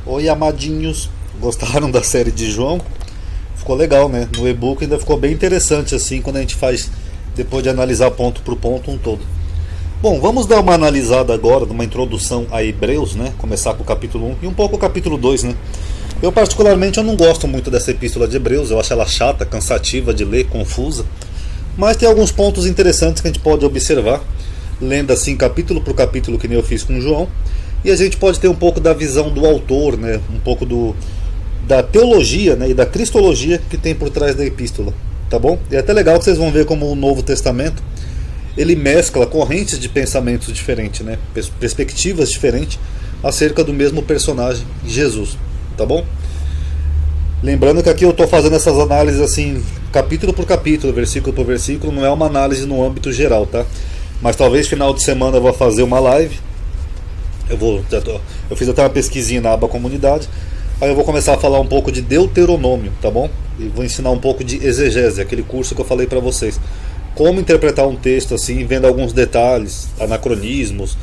Oi, amadinhos, gostaram da série de João? Ficou legal, né? No e-book ainda ficou bem interessante assim, quando a gente faz, depois de analisar ponto por ponto, um todo. Bom, vamos dar uma analisada agora, uma introdução a Hebreus, né? Começar com o capítulo 1 e um pouco o capítulo 2, né? Eu particularmente eu não gosto muito dessa epístola de Hebreus, eu acho ela chata, cansativa de ler, confusa. Mas tem alguns pontos interessantes que a gente pode observar, lendo assim capítulo por capítulo, que nem eu fiz com João. E a gente pode ter um pouco da visão do autor, né? Um pouco da teologia, né? E da cristologia que tem por trás da epístola, tá bom? E é até legal que vocês vão ver como o Novo Testamento ele mescla correntes de pensamentos diferentes, né? Perspectivas diferentes acerca do mesmo personagem, Jesus, tá bom? Lembrando que aqui eu estou fazendo essas análises assim, capítulo por capítulo, versículo por versículo, não é uma análise no âmbito geral, tá? Mas talvez final de semana eu vou fazer uma live. Eu fiz até uma pesquisinha na aba comunidade. Aí eu vou começar a falar um pouco de Deuteronômio, tá bom? E vou ensinar um pouco de exegese, aquele curso que eu falei para vocês. Como interpretar um texto assim, vendo alguns detalhes, anacronismos,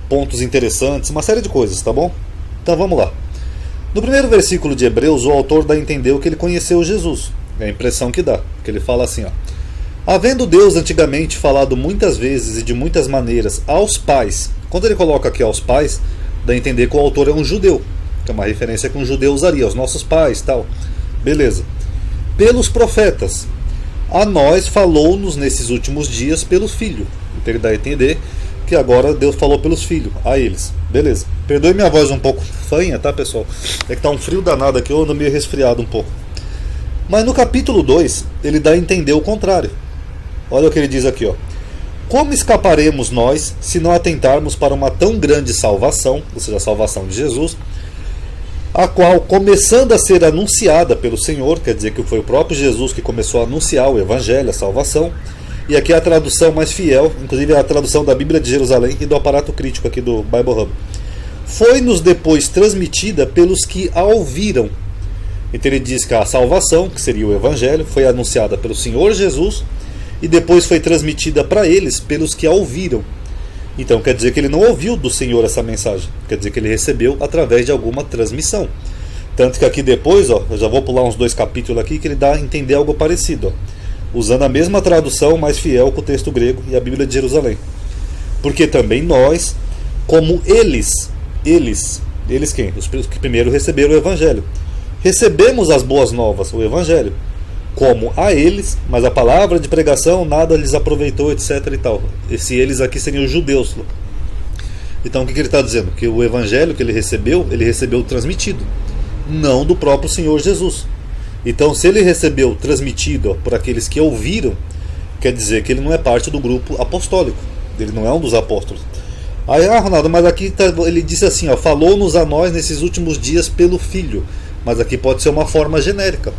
pontos interessantes, uma série de coisas, tá bom? Então vamos lá. No primeiro versículo de Hebreus, o autor dá a entender que ele conheceu Jesus. É a impressão que dá, que ele fala assim, ó. Havendo Deus antigamente falado muitas vezes e de muitas maneiras aos pais. Quando ele coloca aqui aos pais, dá a entender que o autor é um judeu, que é uma referência que um judeu usaria, aos nossos pais, tal. Beleza. Pelos profetas. A nós falou-nos nesses últimos dias pelo Filho. Então ele dá a entender que agora Deus falou pelos filhos, a eles. Beleza. Perdoe minha voz um pouco fanha, tá, pessoal? É que tá um frio danado aqui, eu ando meio resfriado um pouco. Mas no capítulo 2, ele dá a entender o contrário. Olha o que ele diz aqui, ó. Como escaparemos nós se não atentarmos para uma tão grande salvação, ou seja, a salvação de Jesus, a qual, começando a ser anunciada pelo Senhor, quer dizer que foi o próprio Jesus que começou a anunciar o Evangelho, a salvação, e aqui é a tradução mais fiel, inclusive é a tradução da Bíblia de Jerusalém e do aparato crítico aqui do Bible Hub, foi-nos depois transmitida pelos que a ouviram. Então ele diz que a salvação, que seria o Evangelho, foi anunciada pelo Senhor Jesus, e depois foi transmitida para eles pelos que a ouviram. Então quer dizer que ele não ouviu do Senhor essa mensagem, quer dizer que ele recebeu através de alguma transmissão. Tanto que aqui depois, ó, eu já vou pular uns 2 capítulos aqui, que ele dá a entender algo parecido, ó, usando a mesma tradução mais fiel com o texto grego e a Bíblia de Jerusalém. Porque também nós, como eles quem? Os que primeiro receberam o Evangelho, recebemos as boas novas, o Evangelho, como a eles, mas a palavra de pregação nada lhes aproveitou, etc e tal. Esse eles aqui seriam os judeus. Então o que ele está dizendo? Que o Evangelho que ele recebeu transmitido, não do próprio Senhor Jesus. Então se ele recebeu transmitido por aqueles que ouviram, quer dizer que ele não é parte do grupo apostólico, ele não é um dos apóstolos. Aí, Ronaldo, mas aqui ele disse assim, ó, falou-nos a nós nesses últimos dias pelo Filho, mas aqui pode ser uma forma genérica.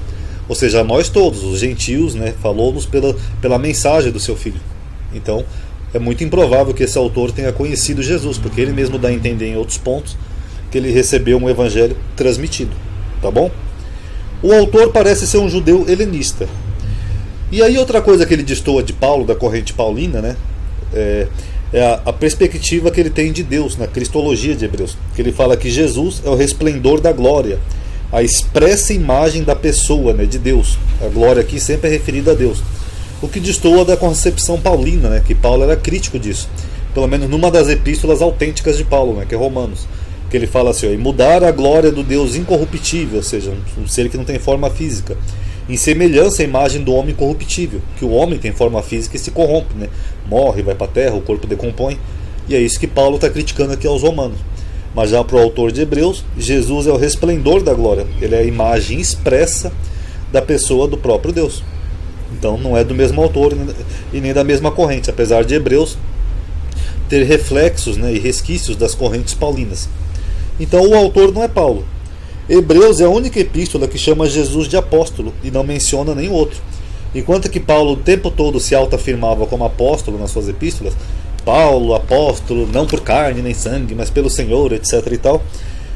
Ou seja, nós todos, os gentios, né, falou-nos pela mensagem do seu Filho. Então, é muito improvável que esse autor tenha conhecido Jesus, porque ele mesmo dá a entender em outros pontos que ele recebeu um evangelho transmitido. Tá bom? O autor parece ser um judeu helenista. E aí outra coisa que ele destoa de Paulo, da corrente paulina, né, é a perspectiva que ele tem de Deus, na cristologia de Hebreus. Que ele fala que Jesus é o resplendor da glória, a expressa imagem da pessoa, né, de Deus. A glória aqui sempre é referida a Deus. O que destoa da concepção paulina, né, que Paulo era crítico disso. Pelo menos numa das epístolas autênticas de Paulo, né, que é Romanos. Que ele fala assim, ó, e mudar a glória do Deus incorruptível, ou seja, um ser que não tem forma física, em semelhança à imagem do homem corruptível, que o homem tem forma física e se corrompe, né, morre, vai para a terra, o corpo decompõe. E é isso que Paulo está criticando aqui aos romanos. Mas já para o autor de Hebreus, Jesus é o resplendor da glória. Ele é a imagem expressa da pessoa do próprio Deus. Então não é do mesmo autor e nem da mesma corrente, apesar de Hebreus ter reflexos, né, e resquícios das correntes paulinas. Então o autor não é Paulo. Hebreus é a única epístola que chama Jesus de apóstolo e não menciona nenhum outro. Enquanto que Paulo o tempo todo se autoafirmava como apóstolo nas suas epístolas, Paulo, apóstolo, não por carne nem sangue, mas pelo Senhor, etc e tal,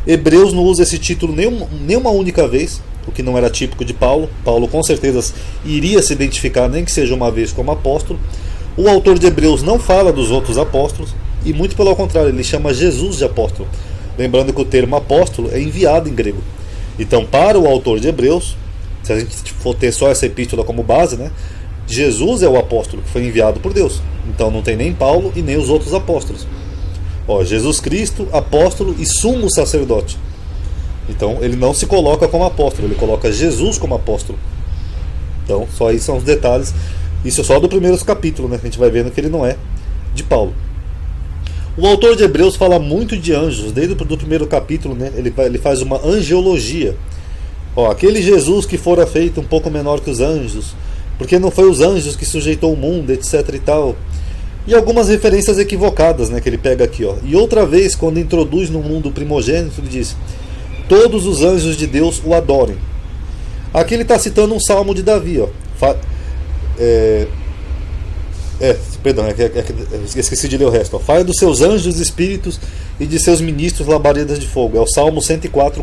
Hebreus não usa esse título nenhuma única vez, o que não era típico de Paulo. Paulo com certeza iria se identificar, nem que seja uma vez, como apóstolo. O autor de Hebreus não fala dos outros apóstolos, e muito pelo contrário, ele chama Jesus de apóstolo. Lembrando que o termo apóstolo é enviado em grego. Então, para o autor de Hebreus, se a gente for ter só essa epístola como base, né, Jesus é o apóstolo que foi enviado por Deus. Então não tem nem Paulo e nem os outros apóstolos. Jesus Cristo, apóstolo e sumo sacerdote. Então ele não se coloca como apóstolo, ele coloca Jesus como apóstolo. Então só aí são os detalhes. Isso é só do primeiro capítulo, né? A gente vai vendo que ele não é de Paulo. O autor de Hebreus fala muito de anjos, desde o primeiro capítulo, né? Ele faz uma angeologia. Aquele Jesus que fora feito um pouco menor que os anjos, porque não foi os anjos que sujeitou o mundo, etc e tal. E algumas referências equivocadas, né, que ele pega aqui. E outra vez, quando introduz no mundo primogênito, ele diz: todos os anjos de Deus o adorem. Aqui ele está citando um salmo de Davi. Perdão, esqueci de ler o resto. Fale dos seus anjos espíritos e de seus ministros labaredas de fogo. É o Salmo 104:4.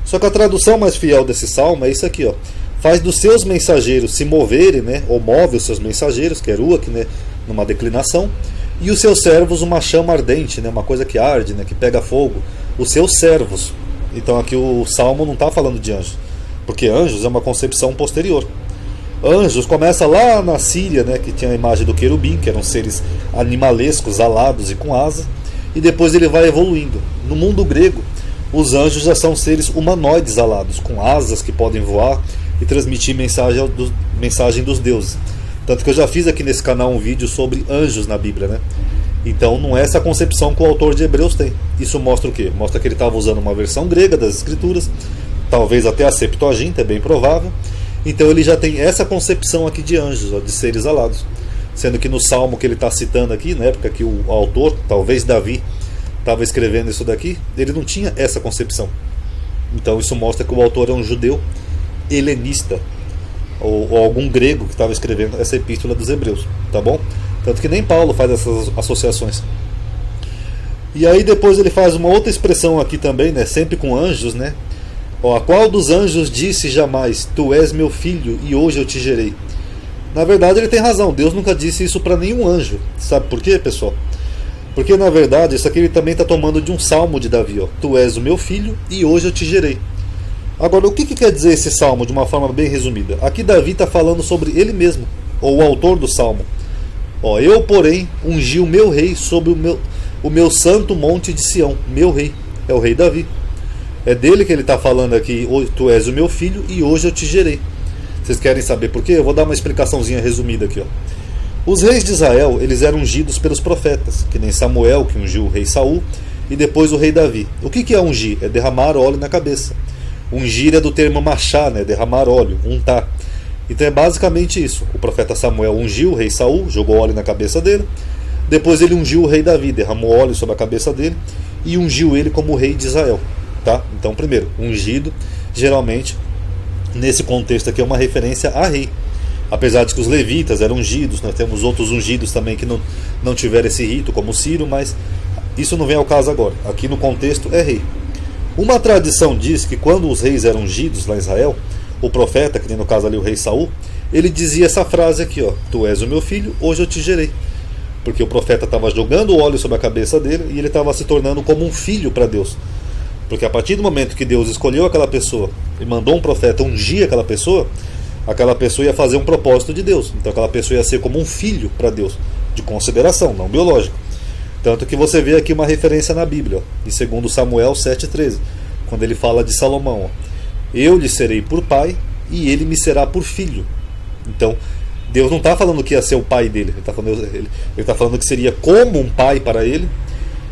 Só que a tradução mais fiel desse salmo é isso aqui. Faz dos seus mensageiros se moverem, né, ou move os seus mensageiros, que é ruach, né, numa declinação, e os seus servos uma chama ardente, né, uma coisa que arde, né, que pega fogo. Os seus servos. Então aqui o salmo não está falando de anjos, porque anjos é uma concepção posterior. Anjos começa lá na Síria, né, que tinha a imagem do querubim, que eram seres animalescos, alados e com asas, e depois ele vai evoluindo. No mundo grego, os anjos já são seres humanoides alados, com asas que podem voar e transmitir mensagem dos deuses. Tanto que eu já fiz aqui nesse canal um vídeo sobre anjos na Bíblia, né? Então não é essa concepção que o autor de Hebreus tem. Isso mostra o quê? Mostra que ele estava usando uma versão grega das Escrituras, talvez até a Septuaginta, é bem provável. Então ele já tem essa concepção aqui de anjos, de seres alados. Sendo que no salmo que ele está citando aqui, na época que o autor, talvez Davi, estava escrevendo isso daqui, ele não tinha essa concepção. Então isso mostra que o autor é um judeu helenista, ou algum grego que estava escrevendo essa epístola dos Hebreus, tá bom? Tanto que nem Paulo faz essas associações. E aí depois ele faz uma outra expressão aqui também, né, sempre com anjos, né? A qual dos anjos disse jamais: tu és meu filho e hoje eu te gerei? Na verdade ele tem razão, Deus nunca disse isso para nenhum anjo. Sabe por quê, pessoal? Porque na verdade isso aqui ele também está tomando de um salmo de Davi. Tu és o meu filho e hoje eu te gerei. Agora, o que quer dizer esse salmo de uma forma bem resumida? Aqui Davi está falando sobre ele mesmo, ou o autor do salmo. Eu, porém, ungi o meu rei sobre o meu santo monte de Sião. Meu rei, é o rei Davi. É dele que ele está falando aqui: tu és o meu filho e hoje eu te gerei. Vocês querem saber por quê? Eu vou dar uma explicaçãozinha resumida aqui. Os reis de Israel, eles eram ungidos pelos profetas, que nem Samuel, que ungiu o rei Saul, e depois o rei Davi. O que é ungir? É derramar óleo na cabeça. Ungir é do termo machá, né? Derramar óleo, untar. Então é basicamente isso. O profeta Samuel ungiu o rei Saul, jogou óleo na cabeça dele. Depois ele ungiu o rei Davi, derramou óleo sobre a cabeça dele e ungiu ele como rei de Israel, tá? Então, primeiro, ungido, geralmente, nesse contexto aqui é uma referência a rei. Apesar de que os levitas eram ungidos, nós temos outros ungidos também que não tiveram esse rito, como Ciro, mas isso não vem ao caso agora. Aqui no contexto é rei. Uma tradição diz que quando os reis eram ungidos lá em Israel, o profeta, que nem no caso ali o rei Saul, ele dizia essa frase aqui: tu és o meu filho, hoje eu te gerei. Porque o profeta estava jogando óleo sobre a cabeça dele e ele estava se tornando como um filho para Deus. Porque a partir do momento que Deus escolheu aquela pessoa e mandou um profeta ungir aquela pessoa ia fazer um propósito de Deus. Então aquela pessoa ia ser como um filho para Deus, de consideração, não biológico. Tanto que você vê aqui uma referência na Bíblia, em 2 Samuel 7,13, quando ele fala de Salomão: eu lhe serei por pai e ele me será por filho. Então Deus não está falando que ia ser o pai dele, ele está falando que seria como um pai para ele.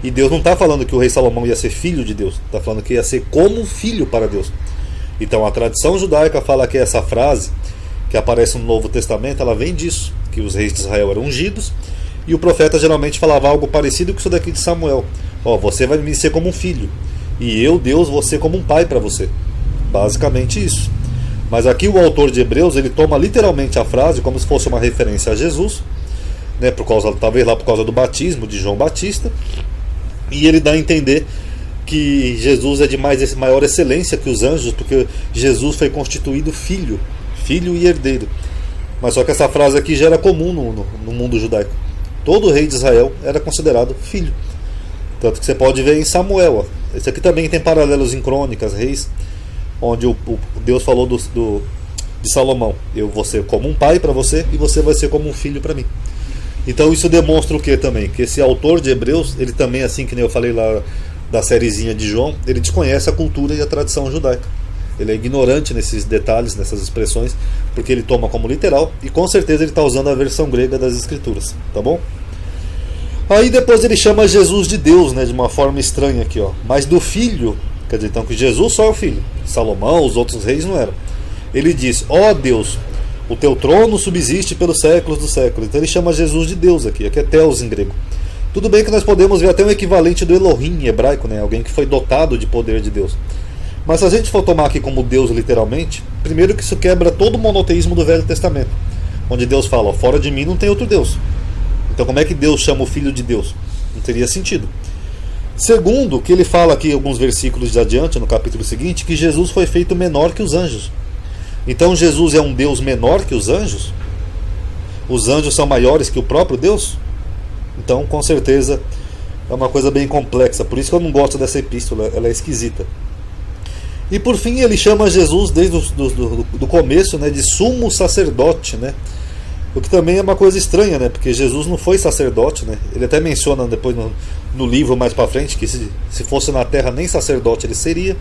E Deus não está falando que o rei Salomão ia ser filho de Deus, está falando que ia ser como um filho para Deus. Então a tradição judaica fala que essa frase que aparece no Novo Testamento, ela vem disso, que os reis de Israel eram ungidos, e o profeta geralmente falava algo parecido com isso daqui de Samuel: você vai me ser como um filho, e eu, Deus, vou ser como um pai para você. Basicamente isso. Mas aqui o autor de Hebreus, ele toma literalmente a frase como se fosse uma referência a Jesus, né, talvez lá por causa do batismo de João Batista, e ele dá a entender que Jesus é de maior excelência que os anjos, porque Jesus foi constituído filho e herdeiro. Mas só que essa frase aqui já era comum no mundo judaico. Todo rei de Israel era considerado filho. Tanto que você pode ver em Samuel. Ó. Esse aqui também tem paralelos em Crônicas, Reis, onde o Deus falou de Salomão: eu vou ser como um pai para você e você vai ser como um filho para mim. Então isso demonstra o que também? Que esse autor de Hebreus, ele também, assim que nem eu falei lá da sériezinha de João, ele desconhece a cultura e a tradição judaica. Ele é ignorante nesses detalhes, nessas expressões, porque ele toma como literal, e com certeza ele está usando a versão grega das escrituras, tá bom? Aí depois ele chama Jesus de Deus, né, de uma forma estranha aqui, ó. Mas do filho, quer dizer, então que Jesus só é o filho. Salomão, os outros reis não eram. Ele diz: ó Deus, o teu trono subsiste pelos séculos dos séculos. Então ele chama Jesus de Deus aqui é Theos em grego. Tudo bem que nós podemos ver até um equivalente do Elohim em hebraico, né, alguém que foi dotado de poder de Deus. Mas se a gente for tomar aqui como Deus literalmente, primeiro que isso quebra todo o monoteísmo do Velho Testamento, onde Deus fala: ó, fora de mim não tem outro Deus. Então como é que Deus chama o Filho de Deus? Não teria sentido. Segundo, que ele fala aqui alguns versículos de adiante, no capítulo seguinte, que Jesus foi feito menor que os anjos. Então Jesus é um Deus menor que os anjos? Os anjos são maiores que o próprio Deus? Então com certeza é uma coisa bem complexa. Por isso que eu não gosto dessa epístola, ela é esquisita. E por fim ele chama Jesus desde do começo, né, de sumo sacerdote, né? O que também é uma coisa estranha, né? Porque Jesus não foi sacerdote, né? Ele até menciona depois no livro mais para frente que se fosse na terra nem sacerdote ele seria.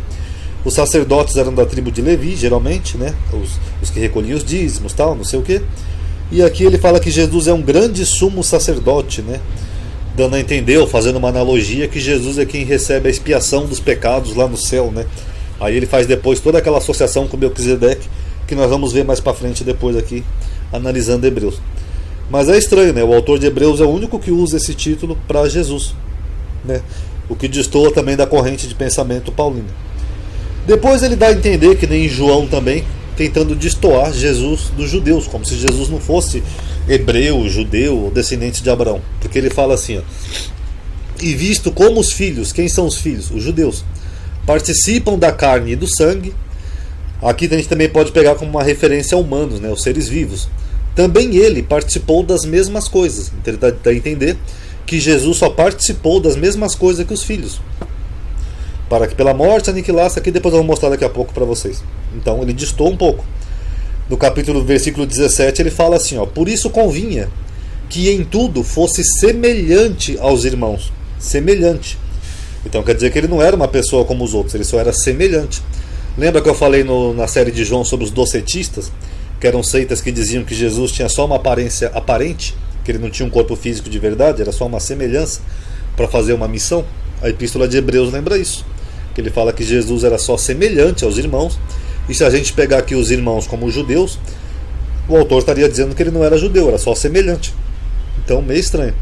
Os sacerdotes eram da tribo de Levi, geralmente, né? Os que recolhiam os dízimos, tal, não sei o que. E aqui ele fala que Jesus é um grande sumo sacerdote, né? Dando a entender, ou fazendo uma analogia, que Jesus é quem recebe a expiação dos pecados lá no céu, né? Aí ele faz depois toda aquela associação com Melquisedeque, que nós vamos ver mais para frente depois aqui, analisando Hebreus. Mas é estranho, né? O autor de Hebreus é o único que usa esse título para Jesus, né? O que destoa também da corrente de pensamento paulino. Depois ele dá a entender, que nem em João também, tentando destoar Jesus dos judeus, como se Jesus não fosse hebreu, judeu ou descendente de Abraão. Porque ele fala assim, ó: e visto como os filhos, quem são os filhos? Os judeus, participam da carne e do sangue. Aqui a gente também pode pegar como uma referência a humanos, né, os seres vivos. Também ele participou das mesmas coisas. Então ele dá a entender que Jesus só participou das mesmas coisas que os filhos, para que pela morte aniquilasse. Aqui depois eu vou mostrar daqui a pouco para vocês. Então ele distou um pouco. No versículo 17 ele fala assim, ó: por isso convinha que em tudo fosse semelhante aos irmãos. Semelhante. Então quer dizer que ele não era uma pessoa como os outros, ele só era semelhante. Lembra que eu falei na série de João sobre os docetistas, que eram seitas que diziam que Jesus tinha só uma aparência aparente, que ele não tinha um corpo físico de verdade, era só uma semelhança para fazer uma missão? A epístola de Hebreus lembra isso, que ele fala que Jesus era só semelhante aos irmãos. E se a gente pegar aqui os irmãos como os judeus, o autor estaria dizendo que ele não era judeu, era só semelhante. Então meio estranho.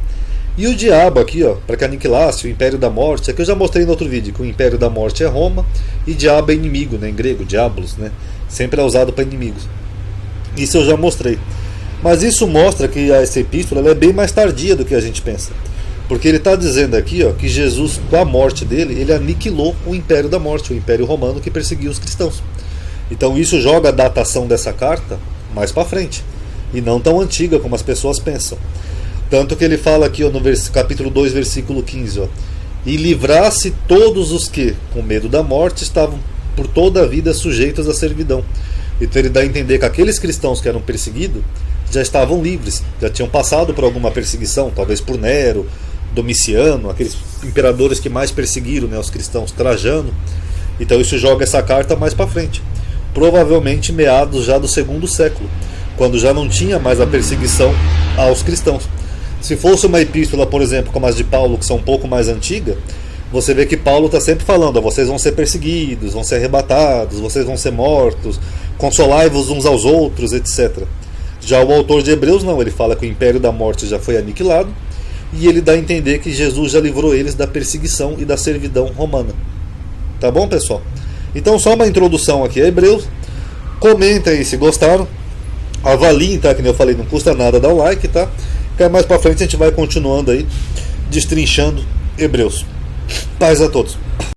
E o diabo aqui, ó, para que aniquilasse o império da morte, aqui eu já mostrei no outro vídeo que o império da morte é Roma e diabo é inimigo, né, em grego, diabolos, né, sempre é usado para inimigos. Isso eu já mostrei. Mas isso mostra que essa epístola ela é bem mais tardia do que a gente pensa. Porque ele está dizendo aqui, ó, que Jesus, com a morte dele, ele aniquilou o império da morte, o império romano que perseguia os cristãos. Então isso joga a datação dessa carta mais para frente, e não tão antiga como as pessoas pensam. Tanto que ele fala aqui, ó, no capítulo 2, versículo 15, ó: e livrasse todos os que, com medo da morte, estavam por toda a vida sujeitos à servidão. Então ele dá a entender que aqueles cristãos que eram perseguidos já estavam livres, já tinham passado por alguma perseguição, talvez por Nero, Domiciano, aqueles imperadores que mais perseguiram, né, os cristãos, Trajano. Então isso joga essa carta mais para frente, provavelmente meados já do 2º século, quando já não tinha mais a perseguição aos cristãos. Se fosse uma epístola, por exemplo, como as de Paulo, que são um pouco mais antigas, você vê que Paulo está sempre falando: vocês vão ser perseguidos, vão ser arrebatados, vocês vão ser mortos, consolai-vos uns aos outros, etc. Já o autor de Hebreus não, ele fala que o império da morte já foi aniquilado, e ele dá a entender que Jesus já livrou eles da perseguição e da servidão romana. Tá bom, pessoal? Então só uma introdução aqui a Hebreus. Comentem aí se gostaram, avaliem, tá? Que nem eu falei, não custa nada dar um like, tá? Que mais pra frente a gente vai continuando aí, destrinchando Hebreus. Paz a todos.